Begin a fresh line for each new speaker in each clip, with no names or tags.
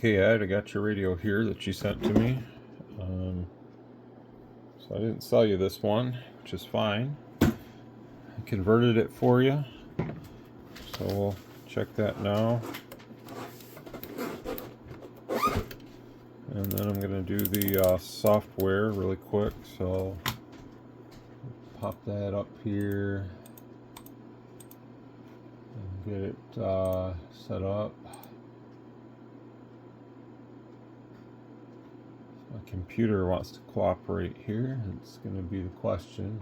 Okay, Ed, I got your radio here that you sent to me. So I didn't sell you this one, which is fine. I converted it for you. So we'll check that now. And then I'm going to do the software really quick. So pop that up here and get it set up. My computer wants to cooperate here. It's going to be the question.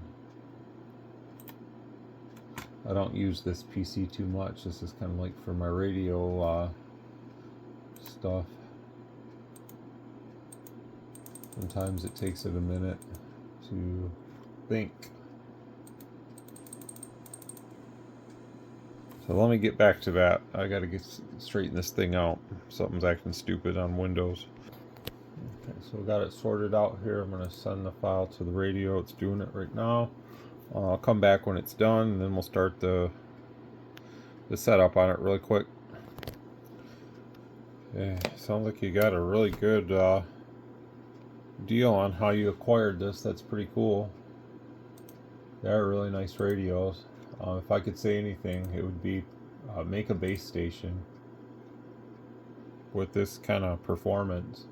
I don't use this PC too much. This is kind of like for my radio stuff. Sometimes it takes it a minute to think. So let me get back to that. I got to straighten this thing out. Something's acting stupid on Windows. Okay, so we got it sorted out here. I'm going to send the file to the radio. It's doing it right now. I'll come back when it's done, and then we'll start the setup on it really quick. Okay, sounds like you got a really good deal on how you acquired this. That's pretty cool. They're really nice radios. If I could say anything, it would be make a base station with this kind of performance.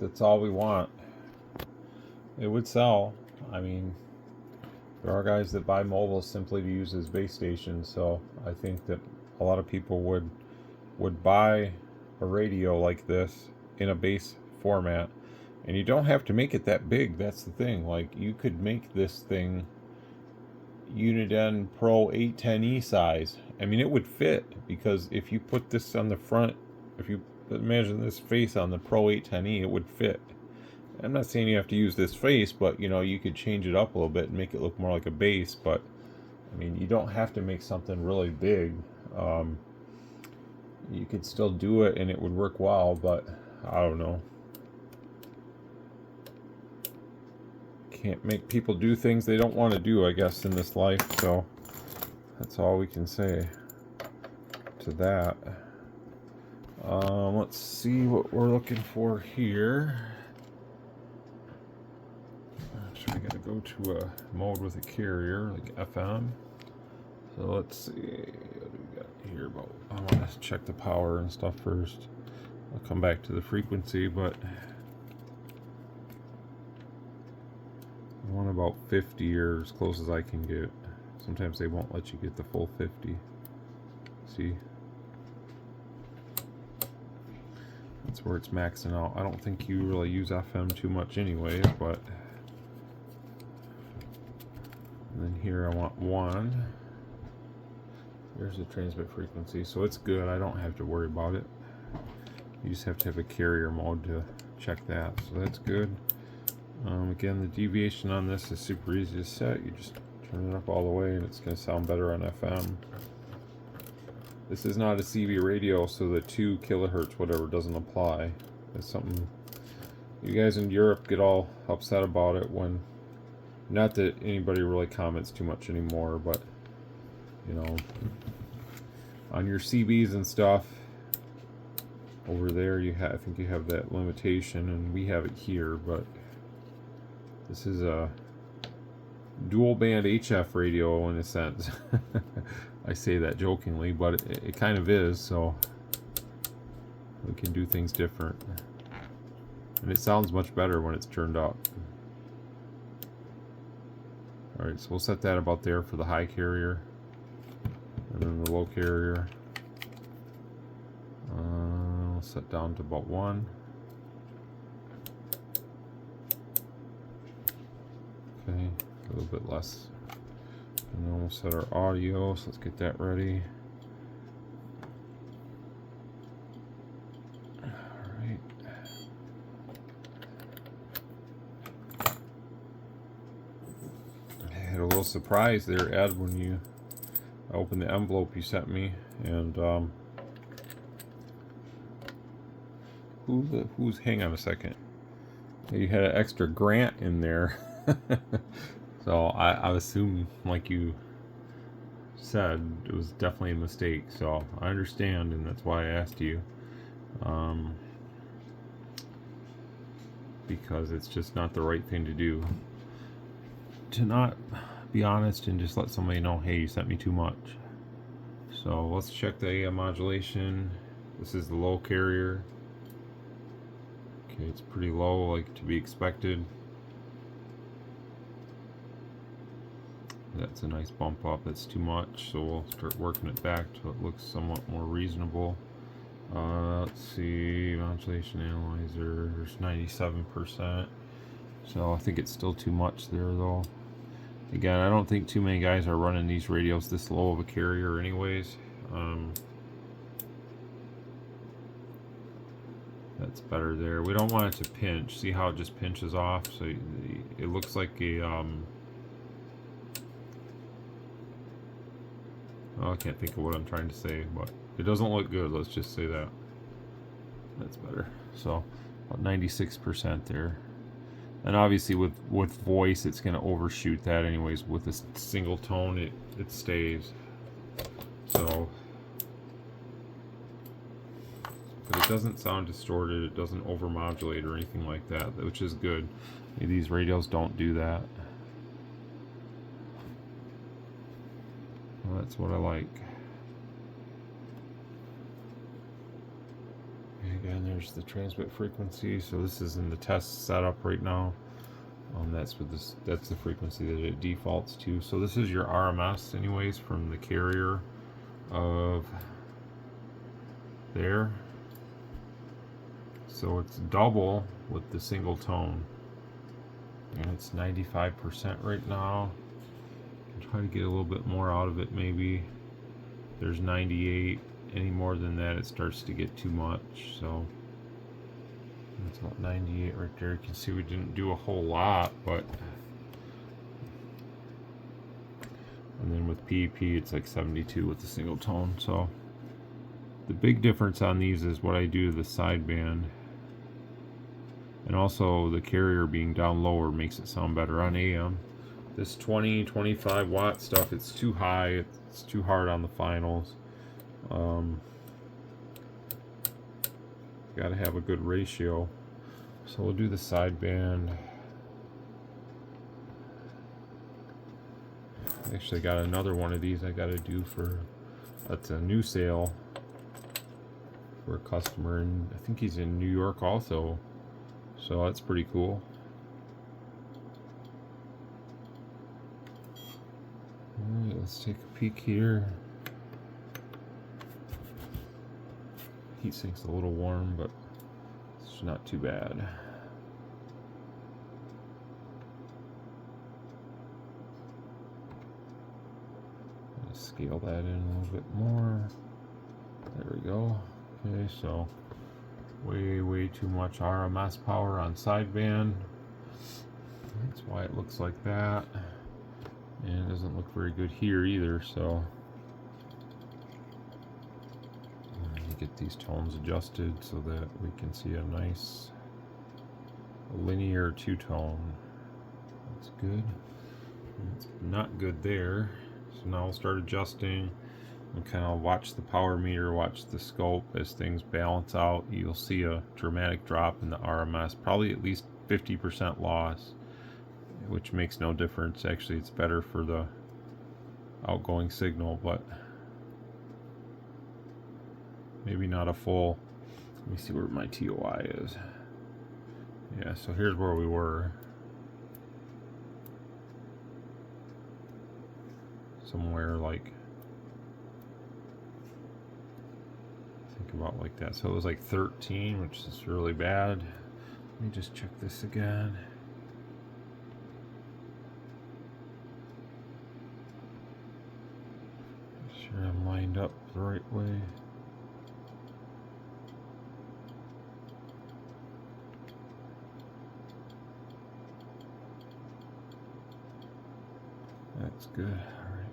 That's all we want. It would sell. I mean, there are guys that buy mobiles simply to use as base stations, so I think that a lot of people would buy a radio like this in a base format. And you don't have to make it that big. That's the thing. Like, you could make this thing Uniden Pro 810E size. I mean, it would fit, because if you put this on the front, if you imagine this face on the Pro 810E, it would fit. I'm not saying you have to use this face, but you know, you could change it up a little bit and make it look more like a base. But I mean, you don't have to make something really big. You could still do it and it would work well, but I don't know. Can't make people do things they don't want to do, I guess, in this life. So that's all we can say to that. Let's see what we're looking for here. So we gotta go to a mode with a carrier, like FM. So let's see, what do we got here? I want to check the power and stuff first. I'll come back to the frequency, but I want about 50 or as close as I can get. Sometimes they won't let you get the full 50. See? That's where it's maxing out. I don't think you really use FM too much anyways, but and then here I want 1. There's the transmit frequency, so it's good. I don't have to worry about it. You just have to have a carrier mode to check that, so that's good. Again, the deviation on this is super easy to set. You just turn it up all the way and it's going to sound better on FM. This is not a CB radio, so the 2 kilohertz whatever doesn't apply. That's something you guys in Europe get all upset about it when, not that anybody really comments too much anymore, but you know, on your CBs and stuff over there, I think you have that limitation, and we have it here, but this is a dual band HF radio in a sense. I say that jokingly, but it kind of is, so we can do things different. And it sounds much better when it's turned up. Alright, so we'll set that about there for the high carrier. And then the low carrier. We'll set down to about 1. Okay, a little bit less. And then we'll set our audio, so let's get that ready. Alright. I had a little surprise there, Ed, when you opened the envelope you sent me, and hang on a second. You had an extra grant in there. So I assume, like you said, it was definitely a mistake. So I understand, and that's why I asked you. because it's just not the right thing to do. To not be honest and just let somebody know, hey, you sent me too much. So let's check the AM modulation. This is the low carrier. Okay, it's pretty low, like to be expected. That's a nice bump up. That's too much, so we'll start working it back till it looks somewhat more reasonable. Let's see, modulation analyzer, there's 97%. So I think it's still too much there though. Again, I don't think too many guys are running these radios this low of a carrier anyways. That's better there. We don't want it to pinch. See how it just pinches off? So it looks like a I can't think of what I'm trying to say, but it doesn't look good, let's just say that. That's better. So about 96% there. And obviously with voice, it's going to overshoot that anyways. With a single tone, it stays. So, but it doesn't sound distorted, it doesn't overmodulate or anything like that, which is good. These radios don't do that. Well, that's what I like. Again, there's the transmit frequency. So this is in the test setup right now. That's the frequency that it defaults to. So this is your RMS anyways from the carrier of there. So it's double with the single tone. And it's 95% right now. I'll try to get a little bit more out of it maybe. There's 98. Any more than that, it starts to get too much. So that's about 98 right there. You can see we didn't do a whole lot, but and then with PEP it's like 72 with the single tone. So the big difference on these is what I do to the sideband, and also the carrier being down lower makes it sound better on AM. This 20-25 watt stuff, it's too high, it's too hard on the finals. Got to have a good ratio. So we'll do the sideband. Actually got another one of these I got to do for, that's a new sale for a customer, and I think he's in New York also, so that's pretty cool. Alright, let's take a peek here. Heat sink's a little warm, but it's not too bad. Let's scale that in a little bit more. There we go. Okay, so way too much RMS power on sideband. That's why it looks like that. And it doesn't look very good here either, so get these tones adjusted so that we can see a nice linear two-tone. That's good. It's not good there. So now we'll start adjusting and kind of watch the power meter, watch the scope as things balance out. You'll see a dramatic drop in the RMS, probably at least 50% loss, which makes no difference. Actually, it's better for the outgoing signal, but maybe not a full. Let me see where my TOI is. Yeah, so here's where we were. Somewhere like, think about like that. So it was like 13, which is really bad. Let me just check this again. Make sure I'm lined up the right way. That's good. All right.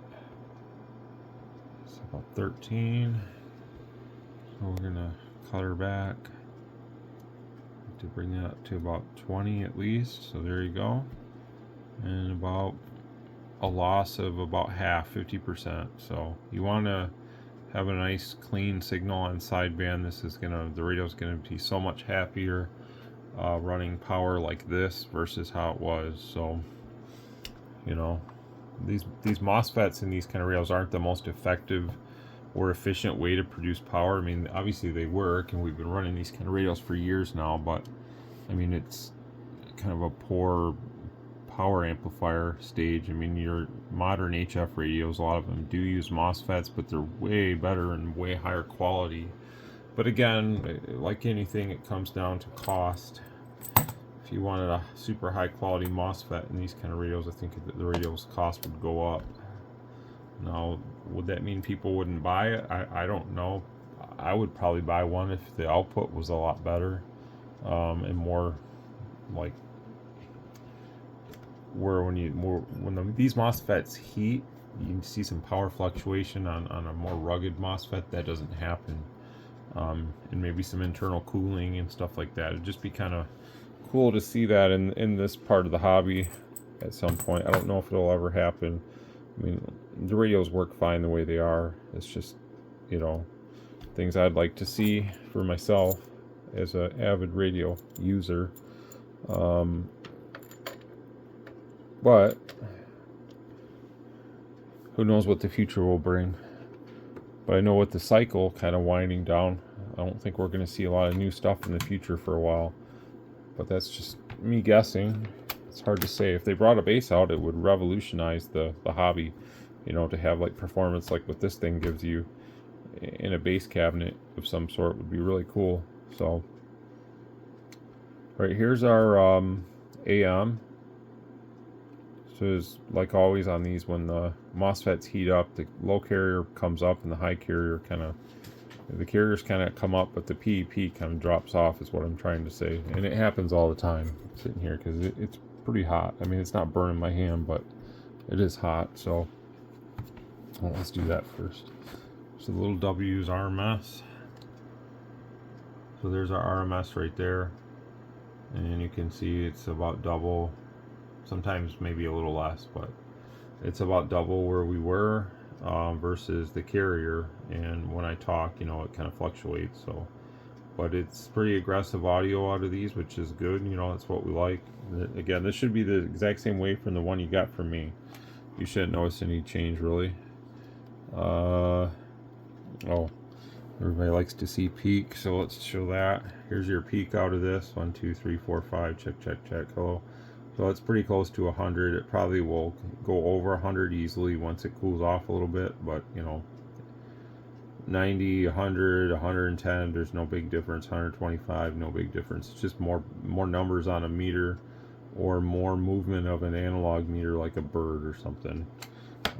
So about 13. So we're gonna cut her back to bring that up to about 20 at least. So there you go. And about a loss of about half, 50%. So you want to have a nice clean signal on sideband. The radio's gonna be so much happier running power like this versus how it was. So, you know, these MOSFETs and these kind of rails aren't the most effective or efficient way to produce power. I mean, obviously they work, and we've been running these kind of radios for years now, but I mean, it's kind of a poor power amplifier stage. I mean, your modern HF radios, a lot of them do use MOSFETs, but they're way better and way higher quality. But again, like anything, it comes down to cost. If you wanted a super high quality MOSFET in these kind of radios, I think the radio's cost would go up. Now, would that mean people wouldn't buy it? I don't know. I would probably buy one if the output was a lot better, and more like where these MOSFETs heat, you can see some power fluctuation on a more rugged MOSFET. That doesn't happen. And maybe some internal cooling and stuff like that. It'd just be kind of cool to see that in this part of the hobby at some point. I don't know if it'll ever happen. I mean, the radios work fine the way they are. It's just, you know, things I'd like to see for myself as an avid radio user. But who knows what the future will bring. But I know with the cycle kind of winding down, I don't think we're going to see a lot of new stuff in the future for a while. But that's just me guessing. It's hard to say. If they brought a base out, it would revolutionize the hobby. You know, to have like performance like what this thing gives you in a base cabinet of some sort would be really cool. So, right, here's our AM. So is like always on these, when the MOSFETs heat up, the low carrier comes up and the high carrier the carriers kind of come up, but the PEP kind of drops off, is what I'm trying to say. And it happens all the time sitting here because it's pretty hot. I mean, it's not burning my hand, but it is hot. So well, let's do that first. So the little W is RMS. So there's our RMS right there. And you can see it's about double, sometimes maybe a little less, but it's about double where we were versus the carrier. And when I talk, you know, it kind of fluctuates. So, but it's pretty aggressive audio out of these, which is good. You know, that's what we like. Again, this should be the exact same wave from the one you got from me. You shouldn't notice any change really. Oh, everybody likes to see peak, so let's show that. Here's your peak out of this. 1, 2, 3, 4, 5. Check, check, check. Hello. So it's pretty close to 100. It probably will go over 100 easily once it cools off a little bit, but you know, 90, 100, 110, there's no big difference. 125, no big difference. It's just more numbers on a meter, or more movement of an analog meter like a bird or something.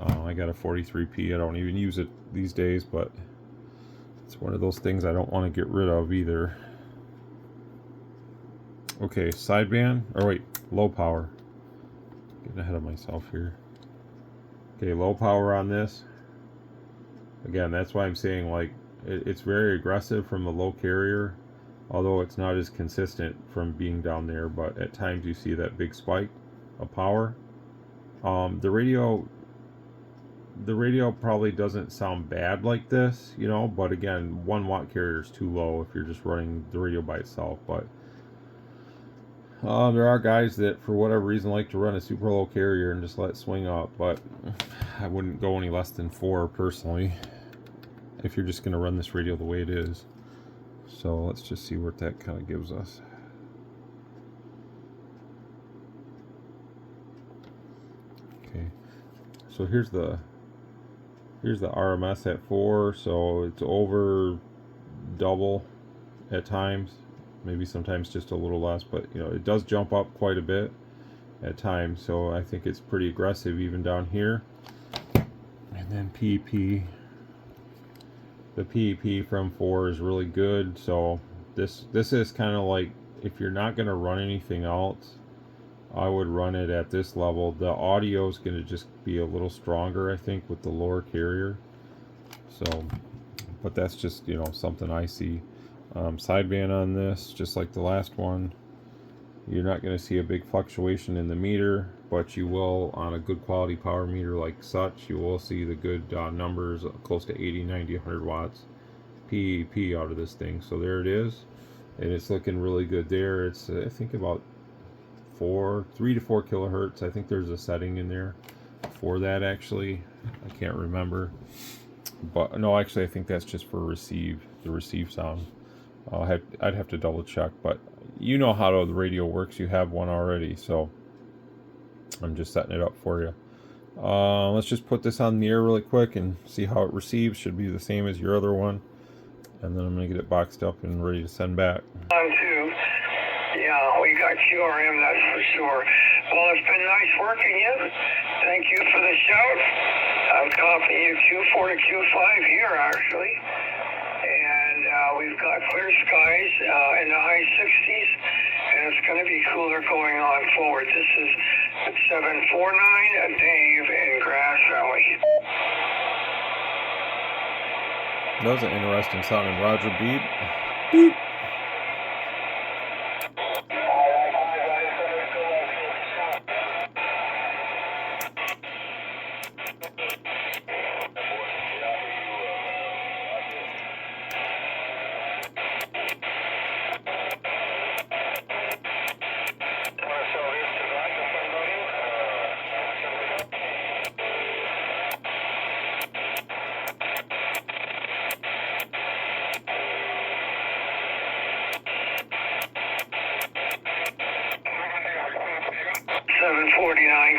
I got a 43P. I don't even use it these days, but it's one of those things I don't want to get rid of either. Okay, sideband, or wait, low power. Getting ahead of myself here. Okay, low power on this. Again, that's why I'm saying, like, it's very aggressive from the low carrier, although it's not as consistent from being down there, but at times you see that big spike of power. The radio probably doesn't sound bad like this, you know, but again, 1 watt carrier is too low if you're just running the radio by itself. But there are guys that for whatever reason like to run a super low carrier and just let it swing up, but I wouldn't go any less than 4 personally if you're just going to run this radio the way it is. So let's just see what that kind of gives us. Okay, so here's the RMS at 4, so it's over double at times, maybe sometimes just a little less, but you know, it does jump up quite a bit at times, so I think it's pretty aggressive even down here. And then PEP, the PEP from 4 is really good. So this is kind of like, if you're not going to run anything else, I would run it at this level. The audio is going to just be a little stronger, I think, with the lower carrier. So, but that's just, you know, something I see. Sideband on this, just like the last one, you're not going to see a big fluctuation in the meter. but you will, on a good quality power meter like such, you will see the good numbers, close to 80, 90, 100 watts PEP out of this thing. So there it is, and it's looking really good there. It's I think about 3 to 4 kilohertz. I think there's a setting in there for that, actually. I can't remember, but no, actually I think that's just for the receive sound. I'd have to double check, but you know how the radio works. You have one already, so I'm just setting it up for you. Let's just put this on the air really quick and see how it receives. Should be the same as your other one, and then I'm gonna get it boxed up and ready to send back.
Yeah, we got QRM, that's for sure. Well, it's been nice working you. Thank you for the shout. I'm copying you Q4 to Q5 here, actually. And we've got clear skies in the high 60s, and it's going to be cooler going on forward. This is 749 Dave in Grass Valley.
That was an interesting sounding Roger beep. Beep.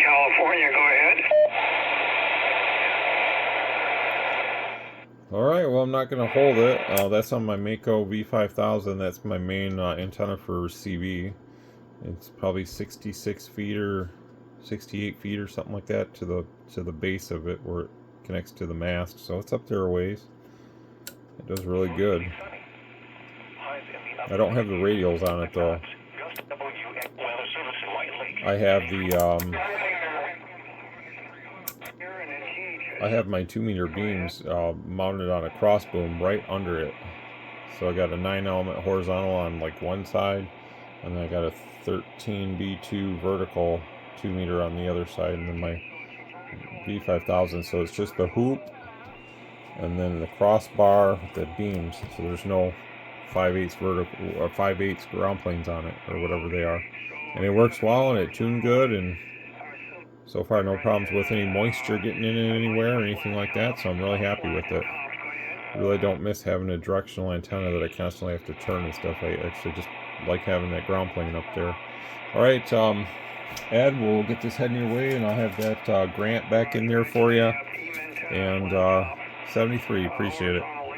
California, go ahead.
Alright, well, I'm not going to hold it. That's on my Mako V5000. That's my main antenna for CV. It's probably 66 feet or 68 feet or something like that to the base of it, where it connects to the mast. So it's up there a ways. It does really good. I don't have the radials on it though. I have I have my 2-meter beams mounted on a cross boom right under it. So I got a 9-element horizontal on like one side, and then I got a 13B2 vertical 2-meter on the other side, and then my V5000. So it's just the hoop and then the crossbar with the beams. So there's no 5/8 vertical or 5/8 ground planes on it, or whatever they are. And it works well, and it tuned good, and so far no problems with any moisture getting in it anywhere or anything like that, so I'm really happy with it. I really don't miss having a directional antenna that I constantly have to turn and stuff. I actually just like having that ground plane up there. Alright, Ed, we'll get this heading your way, and I'll have that grant back in there for you. And 73, appreciate it.